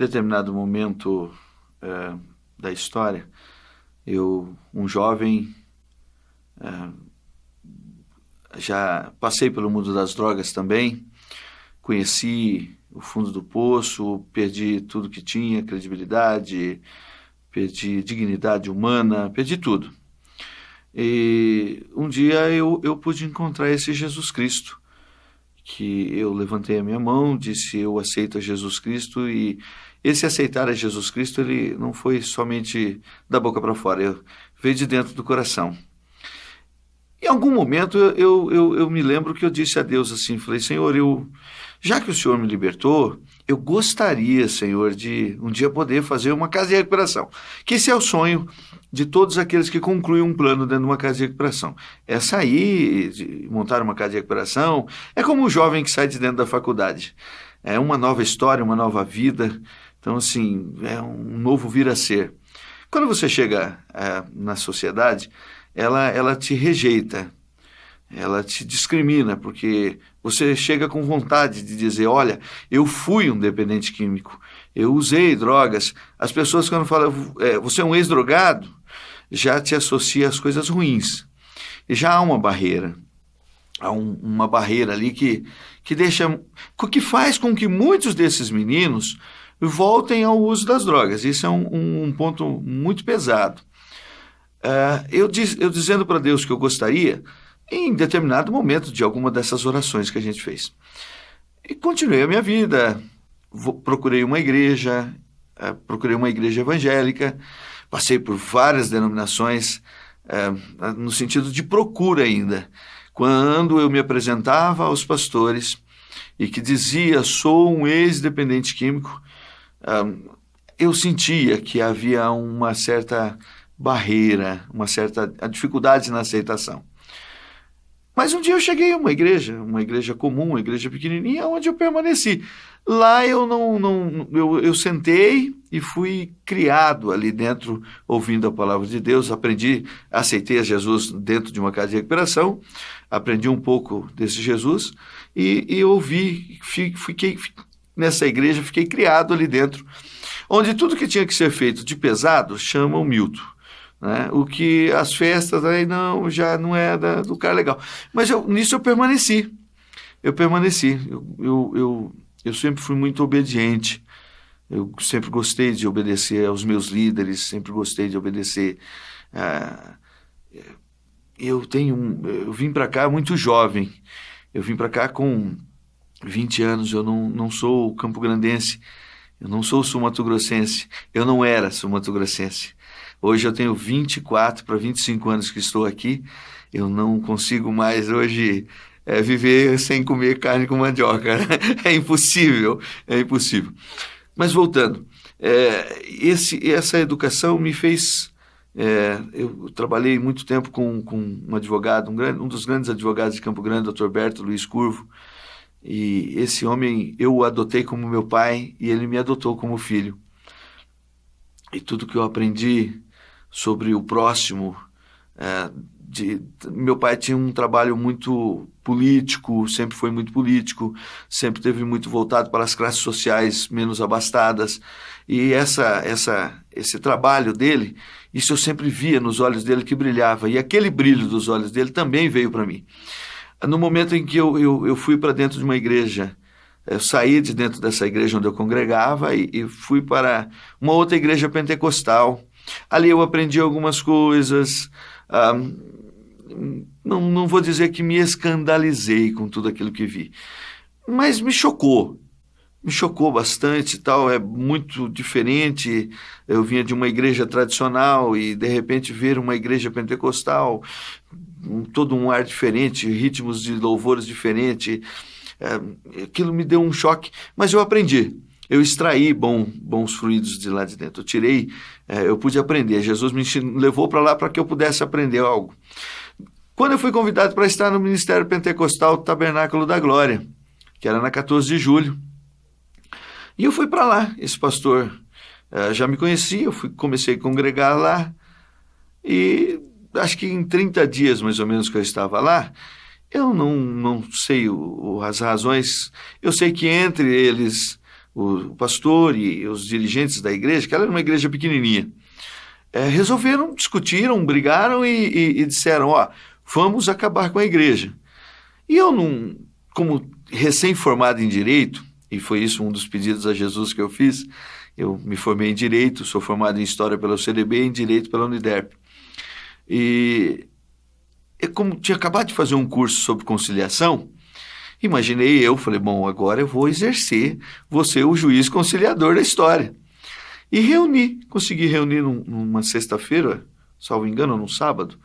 determinado momento da história, um jovem, já passei pelo mundo das drogas também, conheci o fundo do poço, perdi tudo que tinha, credibilidade, perdi dignidade humana, perdi tudo. E um dia eu pude encontrar esse Jesus Cristo, que eu levantei a minha mão, disse: eu aceito a Jesus Cristo. E esse aceitar a Jesus Cristo, ele não foi somente da boca para fora, veio de dentro do coração. Em algum momento eu me lembro que eu disse a Deus assim, falei: Senhor, já que o Senhor me libertou, eu gostaria, Senhor, de um dia poder fazer uma casa de recuperação. Que esse é o sonho de todos aqueles que concluem um plano dentro de uma casa de recuperação. É sair, de montar uma casa de recuperação, é como o jovem que sai de dentro da faculdade. É uma nova história, uma nova vida. Então, assim, é um novo vir a ser. Quando você chega na sociedade, ela te rejeita, ela te discrimina, porque você chega com vontade de dizer: olha, eu fui um dependente químico, eu usei drogas. As pessoas, quando falam você é um ex-drogado, já te associa às coisas ruins. E já há uma barreira, uma barreira ali que faz com que muitos desses meninos voltem ao uso das drogas. Isso é um ponto muito pesado. Eu dizendo para Deus que eu gostaria, em determinado momento de alguma dessas orações que a gente fez. E continuei a minha vida, procurei uma igreja evangélica, passei por várias denominações, no sentido de procura ainda. Quando eu me apresentava aos pastores e que dizia: sou um ex-dependente químico, eu sentia que havia uma certa barreira, uma certa dificuldade na aceitação. Mas um dia eu cheguei a uma igreja comum, uma igreja pequenininha, onde eu permaneci. Lá eu sentei e fui criado ali dentro, ouvindo a palavra de Deus, aceitei a Jesus dentro de uma casa de recuperação, aprendi um pouco desse Jesus e ouvi, fiquei nessa igreja, fiquei criado ali dentro, onde tudo que tinha que ser feito de pesado chamam Milton. Né? O que as festas aí já não é do cara legal. Mas nisso eu permaneci. Eu sempre fui muito obediente. Eu sempre gostei de obedecer aos meus líderes, sempre gostei de obedecer. Eu vim para cá muito jovem. Eu vim para cá com 20 anos. Eu não sou campograndense. Eu não sou sul-mato-grossense. Eu não era sul-mato-grossense. Hoje eu tenho 24 para 25 anos que estou aqui. Eu não consigo mais hoje viver sem comer carne com mandioca. É impossível. Mas voltando, essa educação me fez... eu trabalhei muito tempo com um advogado, um dos grandes advogados de Campo Grande, Dr. Berto Luiz Curvo. E esse homem eu o adotei como meu pai e ele me adotou como filho. E tudo que eu aprendi sobre o próximo, meu pai tinha um trabalho muito político, sempre foi muito político, sempre teve muito voltado para as classes sociais menos abastadas, e esse trabalho dele, isso eu sempre via nos olhos dele que brilhava, e aquele brilho dos olhos dele também veio para mim. No momento em que eu fui para dentro de uma igreja, eu saí de dentro dessa igreja onde eu congregava e fui para uma outra igreja pentecostal. Ali eu aprendi algumas coisas. Não vou dizer que me escandalizei com tudo aquilo que vi, mas me chocou bastante, tal. É muito diferente. Eu vinha de uma igreja tradicional e de repente ver uma igreja pentecostal, todo um ar diferente, ritmos de louvores diferentes. Aquilo me deu um choque, mas eu aprendi. Eu extraí bons fluidos de lá de dentro. Eu pude aprender. Jesus me levou para lá para que eu pudesse aprender algo. Quando eu fui convidado para estar no Ministério Pentecostal do Tabernáculo da Glória, que era na 14 de julho, e eu fui para lá. Esse pastor já me conhecia, comecei a congregar lá, e acho que em 30 dias, mais ou menos, que eu estava lá, eu não sei as razões. Eu sei que entre eles o pastor e os dirigentes da igreja, que ela era uma igreja pequenininha, resolveram, discutiram, brigaram e disseram, vamos acabar com a igreja. E eu, como recém-formado em Direito, e foi isso um dos pedidos a Jesus que eu fiz, eu me formei em Direito, sou formado em História pela UCDB e em Direito pela Uniderp. E como tinha acabado de fazer um curso sobre conciliação, imaginei falei, bom, agora eu vou exercer, vou ser o juiz conciliador da história. E consegui reunir numa sexta-feira, salvo engano, num sábado,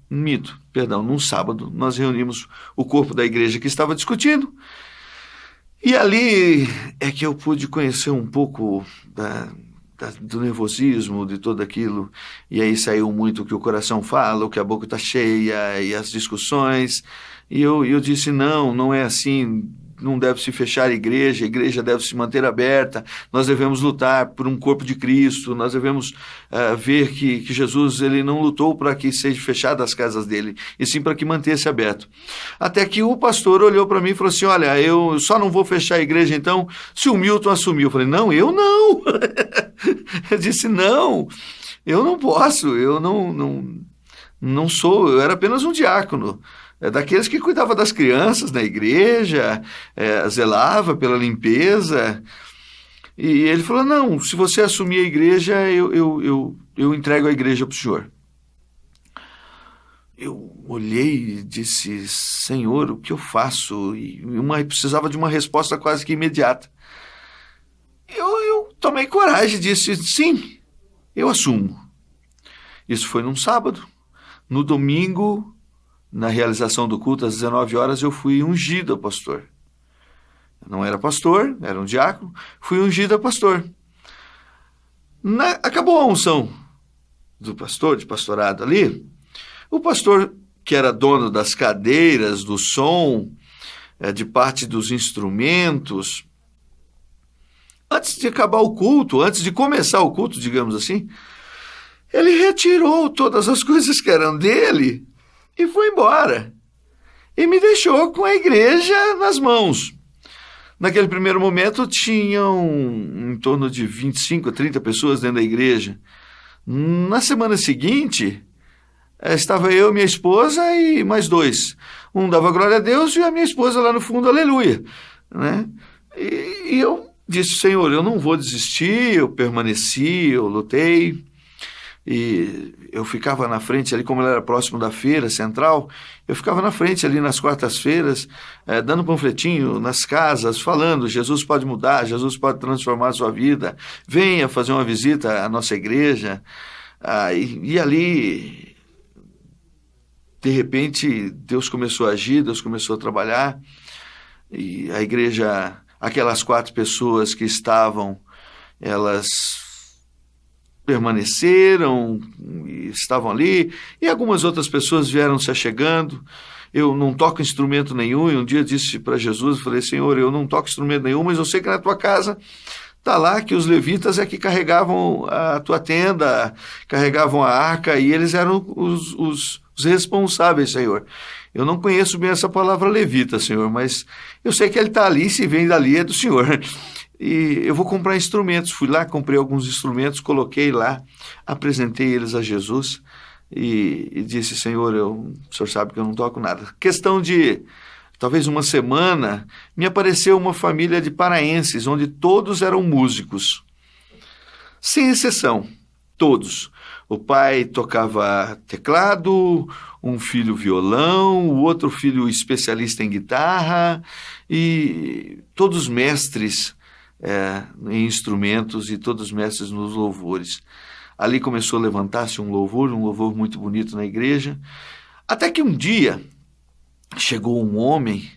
num sábado, nós reunimos o corpo da igreja que estava discutindo, e ali é que eu pude conhecer um pouco do nervosismo, de tudo aquilo, e aí saiu muito o que o coração fala, o que a boca está cheia, e as discussões, e eu disse, não é assim, não deve se fechar a igreja deve se manter aberta, nós devemos lutar por um corpo de Cristo, nós devemos ver que Jesus ele não lutou para que seja fechada as casas dele, e sim para que mantesse aberto. Até que o pastor olhou para mim e falou assim, olha, eu só não vou fechar a igreja então se o Milton assumir. Eu falei, não, eu não. Eu disse, não, eu não posso, eu não sou, eu era apenas um diácono. Daqueles que cuidava das crianças na igreja, zelava pela limpeza. E ele falou, não, se você assumir a igreja, eu entrego a igreja para o senhor. Eu olhei e disse, Senhor, o que eu faço? E precisava de uma resposta quase que imediata. Eu tomei coragem e disse, sim, eu assumo. Isso foi num sábado. No domingo, na realização do culto, às 19 horas, eu fui ungido a pastor. Eu não era pastor, era um diácono, fui ungido a pastor. Acabou a unção do pastor, de pastorado ali, o pastor, que era dono das cadeiras, do som, de parte dos instrumentos, antes de acabar o culto, antes de começar o culto, digamos assim, ele retirou todas as coisas que eram dele e foi embora. E me deixou com a igreja nas mãos. Naquele primeiro momento, tinham em torno de 25 a 30 pessoas dentro da igreja. Na semana seguinte, estava eu, minha esposa e mais 2. Um dava glória a Deus e a minha esposa lá no fundo, aleluia. Né? E eu disse, Senhor, eu não vou desistir, eu permaneci, eu lutei. E eu ficava na frente ali, como ela era próximo da feira central, eu ficava na frente ali nas quartas-feiras, dando panfletinho nas casas, falando, Jesus pode mudar, Jesus pode transformar a sua vida, venha fazer uma visita à nossa igreja. E ali, de repente, Deus começou a agir, Deus começou a trabalhar, e a igreja, aquelas 4 pessoas que estavam, elas permaneceram, estavam ali, e algumas outras pessoas vieram se achegando. Eu não toco instrumento nenhum, e um dia disse para Jesus, falei, Senhor, eu não toco instrumento nenhum, mas eu sei que na tua casa está lá que os levitas é que carregavam a tua tenda, carregavam a arca, e eles eram os responsáveis, Senhor. Eu não conheço bem essa palavra levita, Senhor, mas eu sei que ele está ali, se vem dali é do Senhor. E eu vou comprar instrumentos. Fui lá, comprei alguns instrumentos, coloquei lá, apresentei eles a Jesus e disse, Senhor, o Senhor sabe que eu não toco nada. Questão de talvez uma semana, me apareceu uma família de paraenses, onde todos eram músicos. Sem exceção, todos. O pai tocava teclado, um filho violão, o outro filho especialista em guitarra, e todos mestres em instrumentos e todos mestres nos louvores. Ali começou a levantar-se um louvor muito bonito na igreja, até que um dia chegou um homem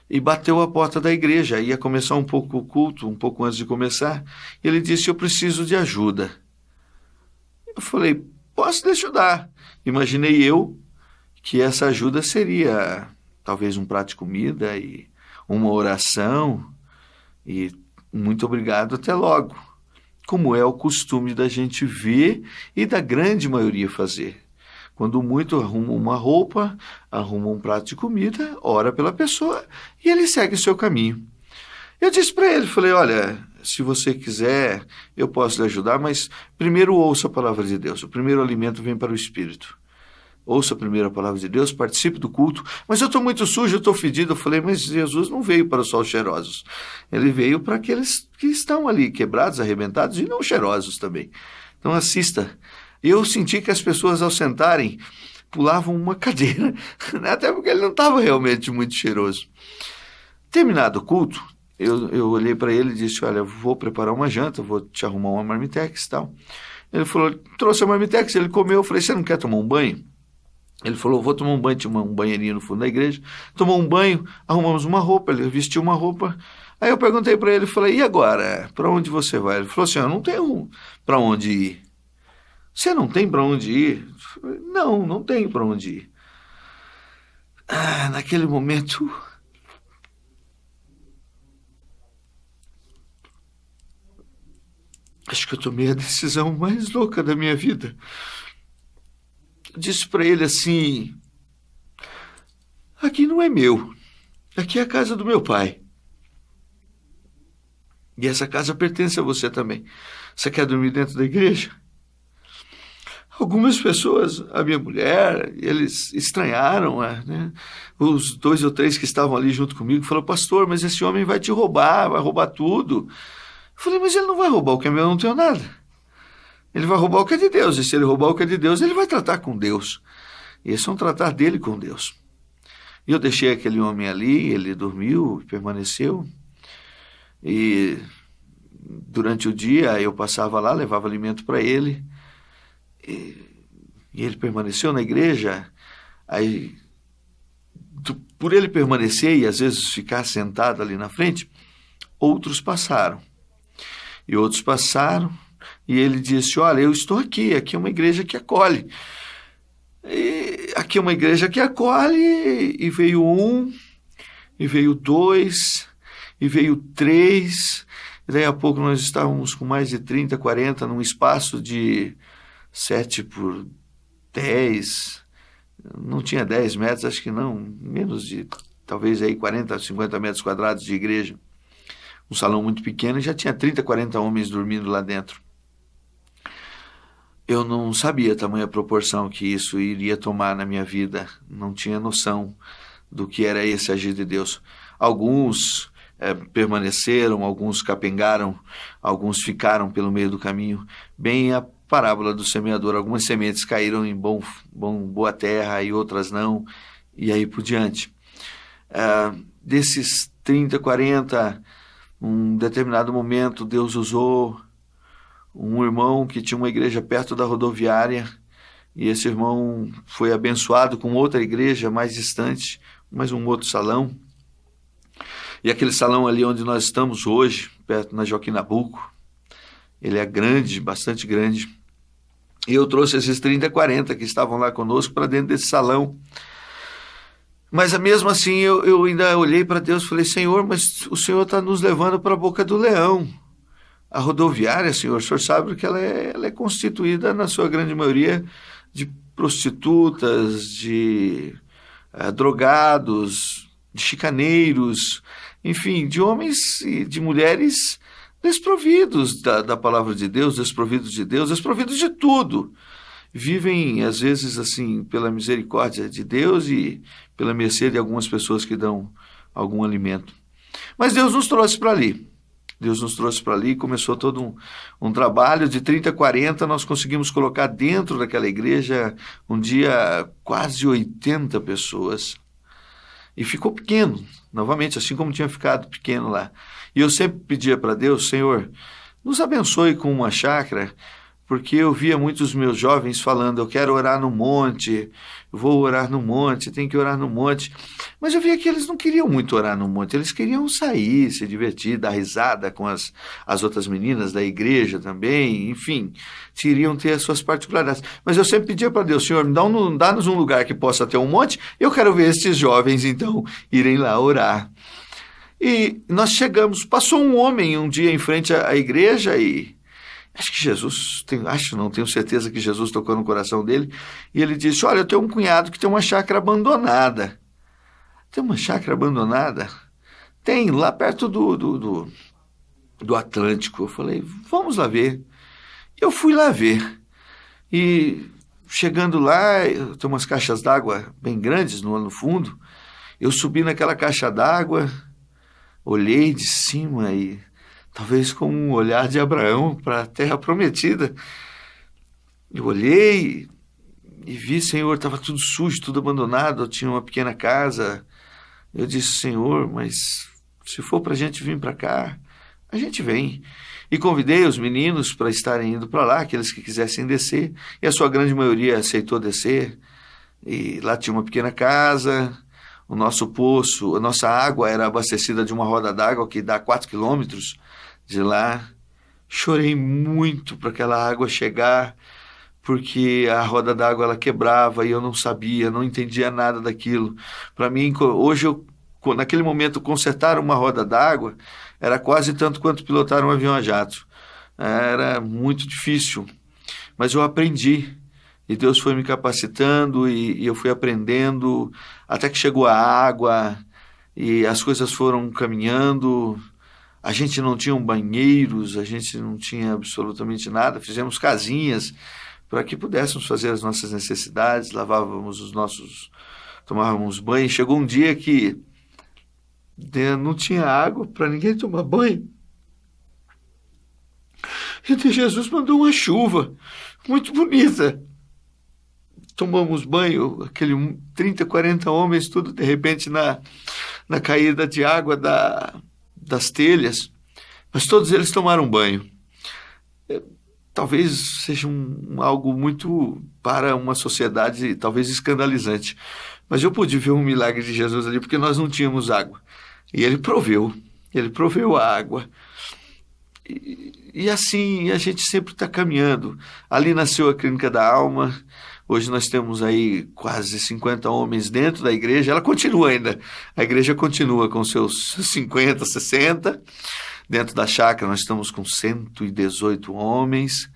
e bateu a porta da igreja. Ia começar um pouco o culto, um pouco antes de começar, e ele disse, eu preciso de ajuda. Eu falei, posso lhe ajudar. Imaginei eu que essa ajuda seria talvez um prato de comida e uma oração e muito obrigado, até logo, como é o costume da gente ver e da grande maioria fazer. Quando muito arruma uma roupa, arruma um prato de comida, ora pela pessoa e ele segue o seu caminho. Eu disse para ele, falei, olha, se você quiser, eu posso lhe ajudar, mas primeiro ouça a palavra de Deus. O primeiro alimento vem para o espírito. Ouça primeiro a palavra de Deus, participe do culto. Mas eu estou muito sujo, eu estou fedido. Eu falei, mas Jesus não veio para só os cheirosos. Ele veio para aqueles que estão ali, quebrados, arrebentados e não cheirosos também. Então assista. Eu senti que as pessoas, ao sentarem, pulavam uma cadeira, até porque ele não estava realmente muito cheiroso. Terminado o culto, eu olhei para ele e disse, olha, vou preparar uma janta, vou te arrumar uma marmitex e tal. Ele falou, trouxe a marmitex, ele comeu. Eu falei, você não quer tomar um banho? Ele falou, vou tomar um banho, tinha um banheirinho no fundo da igreja. Tomou um banho, arrumamos uma roupa, ele vestiu uma roupa. Aí eu perguntei para ele, falei, e agora, para onde você vai? Ele falou assim, eu não tenho para onde ir. Você não tem para onde ir? Eu falei, não tenho para onde ir. Naquele momento, acho que eu tomei a decisão mais louca da minha vida. Eu disse para ele assim, aqui não é meu, aqui é a casa do meu pai. E essa casa pertence a você também. Você quer dormir dentro da igreja? Algumas pessoas, a minha mulher, eles estranharam, né? Os 2 ou 3 que estavam ali junto comigo, falaram, pastor, mas esse homem vai te roubar, vai roubar tudo. Eu falei, mas ele não vai roubar o que é meu, eu não tenho nada. Ele vai roubar o que é de Deus, e se ele roubar o que é de Deus, ele vai tratar com Deus. E esse é um tratar dele com Deus. E eu deixei aquele homem ali, ele dormiu, permaneceu. E durante o dia eu passava lá, levava alimento para ele. E ele permaneceu na igreja. Aí, por ele permanecer e às vezes ficar sentado ali na frente, outros passaram. E outros passaram. E ele disse, olha, eu estou aqui é uma igreja que acolhe. E aqui é uma igreja que acolhe, e veio 1, e veio 2, e veio 3, e daí a pouco nós estávamos com mais de 30, 40, num espaço de 7 por 10, não tinha 10 metros, acho que não, menos de, talvez aí 40, 50 metros quadrados de igreja. Um salão muito pequeno, e já tinha 30, 40 homens dormindo lá dentro. Eu não sabia a tamanha proporção que isso iria tomar na minha vida. Não tinha noção do que era esse agir de Deus. Alguns permaneceram, alguns capengaram, alguns ficaram pelo meio do caminho. Bem a parábola do semeador. Algumas sementes caíram em boa terra e outras não. E aí por diante. Desses 30, 40, um determinado momento Deus usou um irmão que tinha uma igreja perto da rodoviária, e esse irmão foi abençoado com outra igreja mais distante, mais um outro salão. E aquele salão ali onde nós estamos hoje, perto na Joaquim Nabuco, ele é grande, bastante grande. E eu trouxe esses 30, 40 que estavam lá conosco para dentro desse salão. Mas mesmo assim eu ainda olhei para Deus e falei, Senhor, mas o Senhor está nos levando para a boca do leão. A rodoviária, senhor, o senhor sabe que ela é constituída, na sua grande maioria, de prostitutas, de drogados, de chicaneiros, enfim, de homens e de mulheres desprovidos da palavra de Deus, desprovidos de tudo. Vivem, às vezes, assim, pela misericórdia de Deus e pela mercê de algumas pessoas que dão algum alimento. Mas Deus nos trouxe para ali. Deus nos trouxe para ali, começou todo um trabalho de 30, 40, nós conseguimos colocar dentro daquela igreja um dia quase 80 pessoas. E ficou pequeno, novamente, assim como tinha ficado pequeno lá. E eu sempre pedia para Deus, Senhor, nos abençoe com uma chácara, porque eu via muitos meus jovens falando, eu quero orar no monte, vou orar no monte, tem que orar no monte. Mas eu via que eles não queriam muito orar no monte, eles queriam sair, se divertir, dar risada com as outras meninas da igreja também, enfim, queriam ter as suas particularidades. Mas eu sempre pedia para Deus, Senhor, dá-nos um lugar que possa ter um monte, eu quero ver esses jovens, então, irem lá orar. E nós chegamos, passou um homem um dia em frente à igreja e acho que Jesus, tenho certeza que Jesus tocou no coração dele, e ele disse, olha, eu tenho um cunhado que tem uma chácara abandonada. Tem uma chácara abandonada? Tem, lá perto do Atlântico. Eu falei, vamos lá ver. Eu fui lá ver. E chegando lá, tem umas caixas d'água bem grandes no fundo. Eu subi naquela caixa d'água, olhei de cima e talvez com um olhar de Abraão para a terra prometida. Eu olhei e vi, Senhor, estava tudo sujo, tudo abandonado. Eu tinha uma pequena casa. Eu disse, Senhor, mas se for para a gente vir para cá, a gente vem. E convidei os meninos para estarem indo para lá, aqueles que quisessem descer. E a sua grande maioria aceitou descer. E lá tinha uma pequena casa. O nosso poço, a nossa água era abastecida de uma roda d'água que dá 4 quilômetros de lá. Chorei muito para aquela água chegar, porque a roda d'água ela quebrava e eu não sabia, não entendia nada daquilo. Para mim, hoje, naquele momento, consertar uma roda d'água era quase tanto quanto pilotar um avião a jato. Era muito difícil, mas eu aprendi. E Deus foi me capacitando e eu fui aprendendo, até que chegou a água e as coisas foram caminhando. A gente não tinha banheiros, a gente não tinha absolutamente nada. Fizemos casinhas para que pudéssemos fazer as nossas necessidades, tomávamos banho. Chegou um dia que não tinha água para ninguém tomar banho. E Jesus mandou uma chuva muito bonita. Tomamos banho, 30, 40 homens, tudo de repente na caída de água das telhas, mas todos eles tomaram banho. Talvez seja algo muito para uma sociedade, talvez escandalizante, mas eu pude ver um milagre de Jesus ali, porque nós não tínhamos água, e ele proveu a água. E assim a gente sempre está caminhando. Ali nasceu a Clínica da Alma. Hoje nós temos aí quase 50 homens dentro da igreja. Ela continua ainda. A igreja continua com seus 50, 60. Dentro da chácara nós estamos com 118 homens,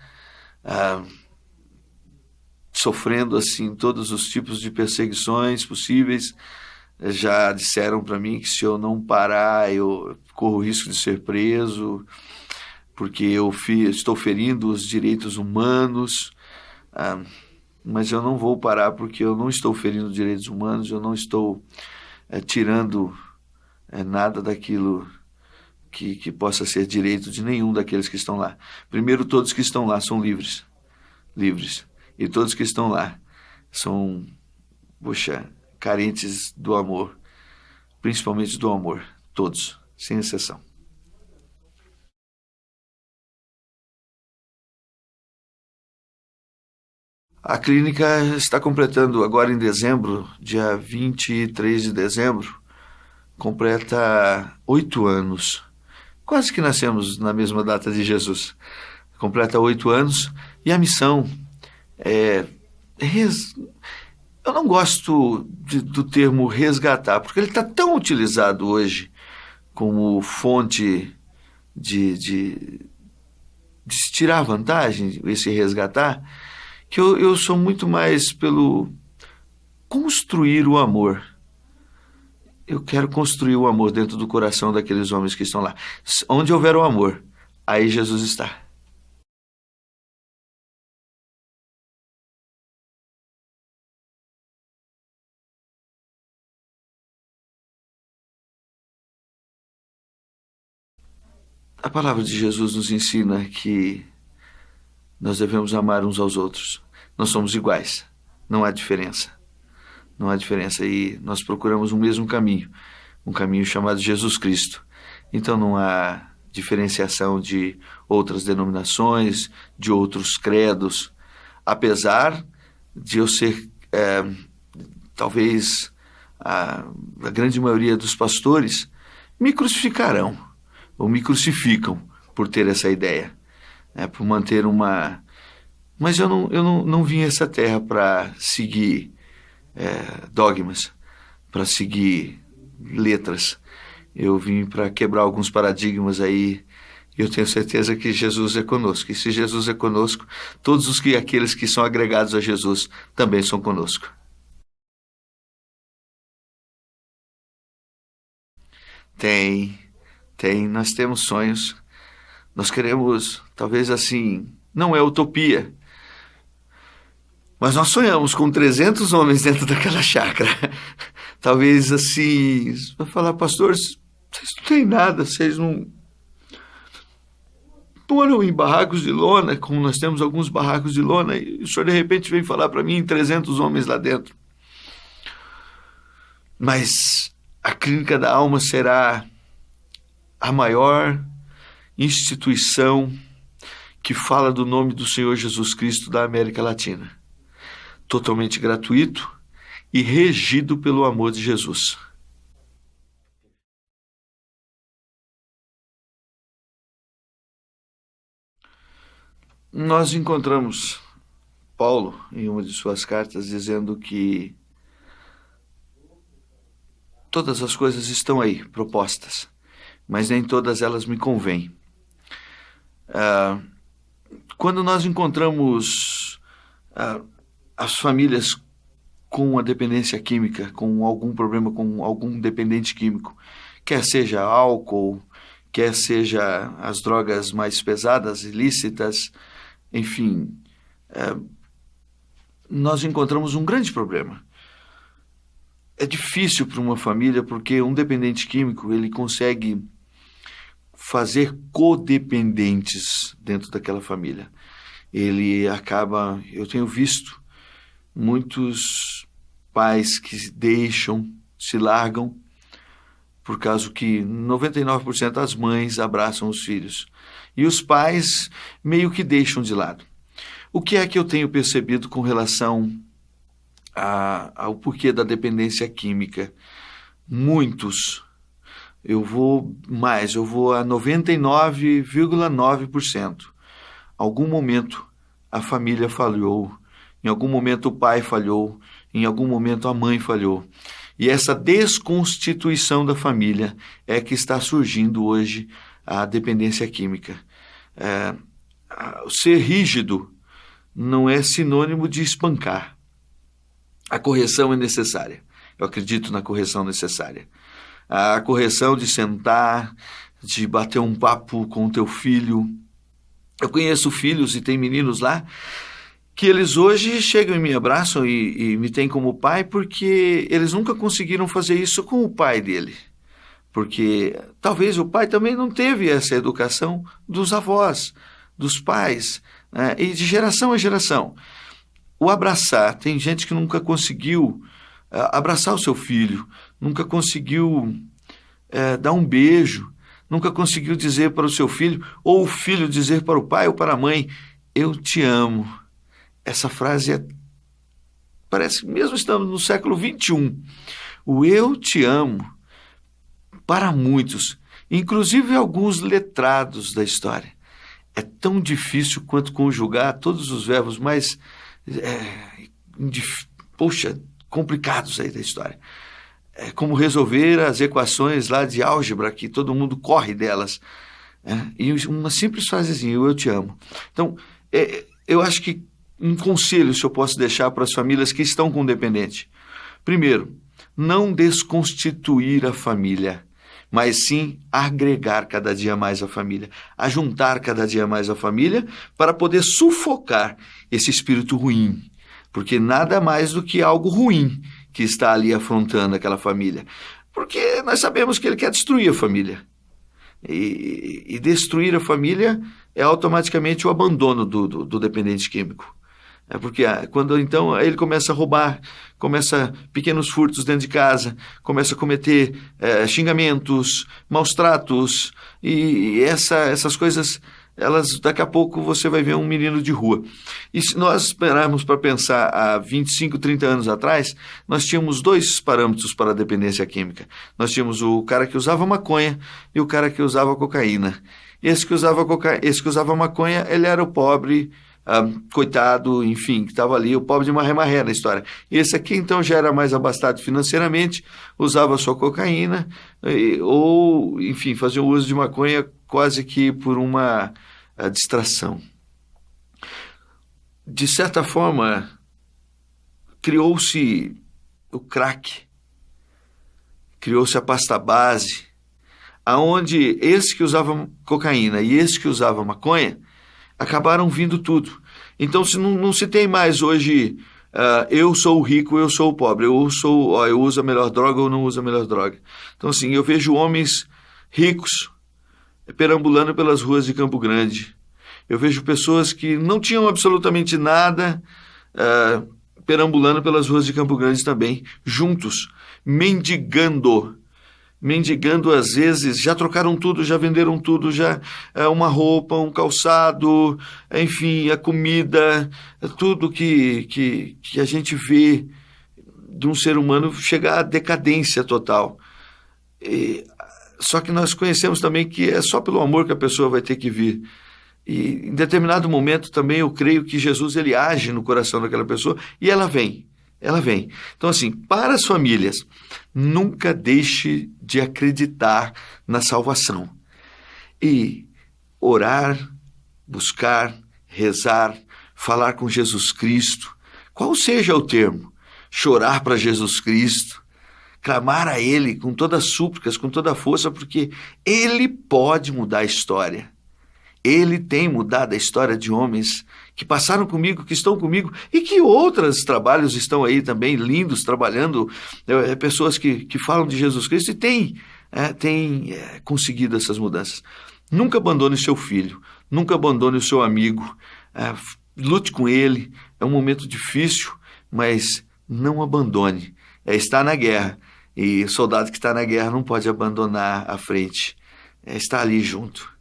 sofrendo assim todos os tipos de perseguições possíveis. Já disseram para mim que se eu não parar eu corro o risco de ser preso, porque eu estou ferindo os direitos humanos. Mas eu não vou parar, porque eu não estou ferindo direitos humanos, eu não estou tirando nada daquilo que possa ser direito de nenhum daqueles que estão lá. Primeiro, todos que estão lá são livres. E todos que estão lá são, carentes do amor, principalmente do amor, todos, sem exceção. A clínica está completando agora em dezembro, dia 23 de dezembro, completa 8 anos. Quase que nascemos na mesma data de Jesus. Completa 8 anos e a missão é... Eu não gosto do termo resgatar, porque ele está tão utilizado hoje como fonte de se tirar vantagem, esse resgatar, que eu sou muito mais pelo construir o amor. Eu quero construir o amor dentro do coração daqueles homens que estão lá. Onde houver o amor, aí Jesus está. A palavra de Jesus nos ensina que nós devemos amar uns aos outros. Nós somos iguais, não há diferença. Não há diferença e nós procuramos o mesmo caminho, um caminho chamado Jesus Cristo. Então não há diferenciação de outras denominações, de outros credos, apesar de eu ser, talvez, a grande maioria dos pastores me crucificarão, ou me crucificam por ter essa ideia, por manter uma... Mas eu não vim a essa terra para seguir dogmas, para seguir letras. Eu vim para quebrar alguns paradigmas aí. Eu tenho certeza que Jesus é conosco. E se Jesus é conosco, aqueles que são agregados a Jesus também são conosco. Tem, nós temos sonhos. Nós queremos, talvez assim, não é utopia, mas nós sonhamos com 300 homens dentro daquela chácara. Talvez assim, você vai falar, pastor, vocês não têm nada, vocês não moram em barracos de lona, como nós temos alguns barracos de lona, e o senhor de repente vem falar para mim 300 homens lá dentro. Mas a Clínica da Alma será a maior instituição que fala do nome do Senhor Jesus Cristo da América Latina. Totalmente gratuito e regido pelo amor de Jesus. Nós encontramos Paulo em uma de suas cartas dizendo que todas as coisas estão aí, propostas, mas nem todas elas me convêm. Quando nós encontramos as famílias com a dependência química, com algum problema, com algum dependente químico, quer seja álcool, quer seja as drogas mais pesadas, ilícitas, enfim, nós encontramos um grande problema. É difícil para uma família porque um dependente químico ele consegue fazer codependentes dentro daquela família. Ele acaba, eu tenho visto muitos pais que se deixam, se largam, por causa que 99% das mães abraçam os filhos. E os pais meio que deixam de lado. O que é que eu tenho percebido com relação ao porquê da dependência química? Muitos, eu vou a 99,9%. Algum momento a família falhou, em algum momento o pai falhou, em algum momento a mãe falhou. E essa desconstituição da família é que está surgindo hoje a dependência química. Ser rígido não é sinônimo de espancar. A correção é necessária. Eu acredito na correção necessária. A correção de sentar, de bater um papo com o teu filho. Eu conheço filhos e tem meninos lá que eles hoje chegam e me abraçam e me têm como pai porque eles nunca conseguiram fazer isso com o pai dele. Porque talvez o pai também não teve essa educação dos avós, dos pais, né? E de geração a geração. O abraçar, tem gente que nunca conseguiu abraçar o seu filho, nunca conseguiu dar um beijo, nunca conseguiu dizer para o seu filho, ou o filho dizer para o pai ou para a mãe, eu te amo. Essa frase parece, mesmo estamos no século XXI, o eu te amo, para muitos, inclusive alguns letrados da história, é tão difícil quanto conjugar todos os verbos mais, complicados aí da história. É como resolver as equações lá de álgebra, que todo mundo corre delas. E uma simples frasezinha, eu te amo. Então, eu acho que um conselho, se eu posso deixar para as famílias que estão com dependente. Primeiro, não desconstituir a família, mas sim agregar cada dia mais a família, ajuntar cada dia mais a família para poder sufocar esse espírito ruim, porque nada mais do que algo ruim que está ali afrontando aquela família, porque nós sabemos que ele quer destruir a família, e destruir a família é automaticamente o abandono do dependente químico. Porque quando então ele começa a roubar, começa pequenos furtos dentro de casa, começa a cometer xingamentos, maus tratos, e essas coisas, elas daqui a pouco você vai ver um menino de rua. E se nós esperarmos para pensar há 25, 30 anos atrás, nós tínhamos dois parâmetros para a dependência química. Nós tínhamos o cara que usava maconha e o cara que usava cocaína. Esse que usava maconha, ele era o pobre, coitado, enfim, que estava ali, o pobre de marré-marré na história. Esse aqui, então, já era mais abastado financeiramente, usava sua cocaína, ou, enfim, fazia o uso de maconha quase que por uma distração. De certa forma, criou-se o crack, criou-se a pasta base, aonde esse que usava cocaína e esse que usava maconha acabaram vindo tudo. Então não se tem mais hoje, eu sou o rico, eu sou o pobre, eu uso a melhor droga ou não uso a melhor droga. Então assim, eu vejo homens ricos perambulando pelas ruas de Campo Grande. Eu vejo pessoas que não tinham absolutamente nada perambulando pelas ruas de Campo Grande também, juntos, mendigando, às vezes, já trocaram tudo, já venderam tudo, já uma roupa, um calçado, enfim, a comida, tudo que a gente vê de um ser humano chegar à decadência total. Só que nós conhecemos também que é só pelo amor que a pessoa vai ter que vir. E em determinado momento também eu creio que Jesus ele age no coração daquela pessoa e ela vem. Então assim, para as famílias, nunca deixe de acreditar na salvação. E orar, buscar, rezar, falar com Jesus Cristo, qual seja o termo, chorar para Jesus Cristo, clamar a Ele com todas as súplicas, com toda a força, porque Ele pode mudar a história. Ele tem mudado a história de homens que passaram comigo, que estão comigo e que outros trabalhos estão aí também, lindos, trabalhando, pessoas que falam de Jesus Cristo e têm conseguido essas mudanças. Nunca abandone o seu filho, nunca abandone o seu amigo, lute com ele, é um momento difícil, mas não abandone. Está na guerra e o soldado que está na guerra não pode abandonar a frente, está ali junto.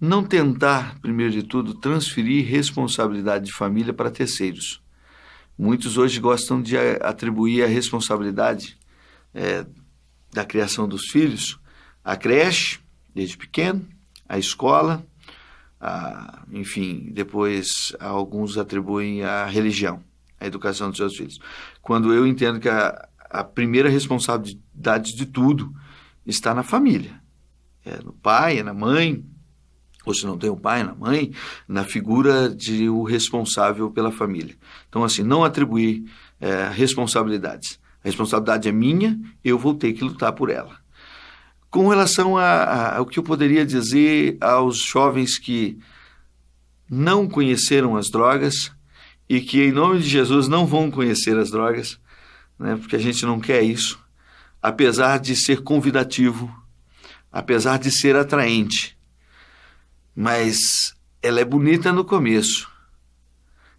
Não tentar, primeiro de tudo, transferir responsabilidade de família para terceiros. Muitos hoje gostam de atribuir a responsabilidade da criação dos filhos à creche, desde pequeno, à escola, enfim, depois alguns atribuem à religião, à educação dos seus filhos. Quando eu entendo que a primeira responsabilidade de tudo está na família, no pai, na mãe, ou se não tem o pai, na mãe, na figura de o responsável pela família. Então, assim, não atribuir responsabilidades. A responsabilidade é minha, eu vou ter que lutar por ela. Com relação ao que eu poderia dizer aos jovens que não conheceram as drogas e que, em nome de Jesus, não vão conhecer as drogas, né, porque a gente não quer isso, apesar de ser convidativo, apesar de ser atraente, mas ela é bonita no começo,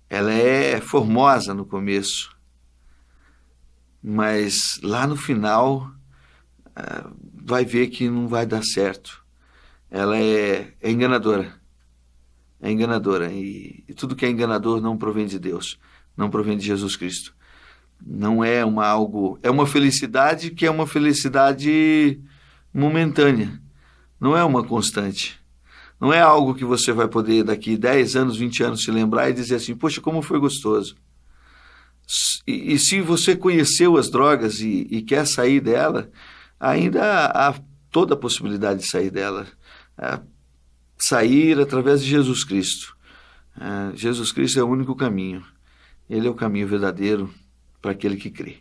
ela é formosa no começo, mas lá no final vai ver que não vai dar certo. Ela é enganadora, e tudo que é enganador não provém de Deus, não provém de Jesus Cristo. Não é é uma felicidade que é uma felicidade momentânea, não é uma constante. Não é algo que você vai poder daqui 10 anos, 20 anos se lembrar e dizer assim, poxa, como foi gostoso. E se você conheceu as drogas e quer sair dela, ainda há toda a possibilidade de sair dela. Sair através de Jesus Cristo. Jesus Cristo é o único caminho. Ele é o caminho verdadeiro para aquele que crê.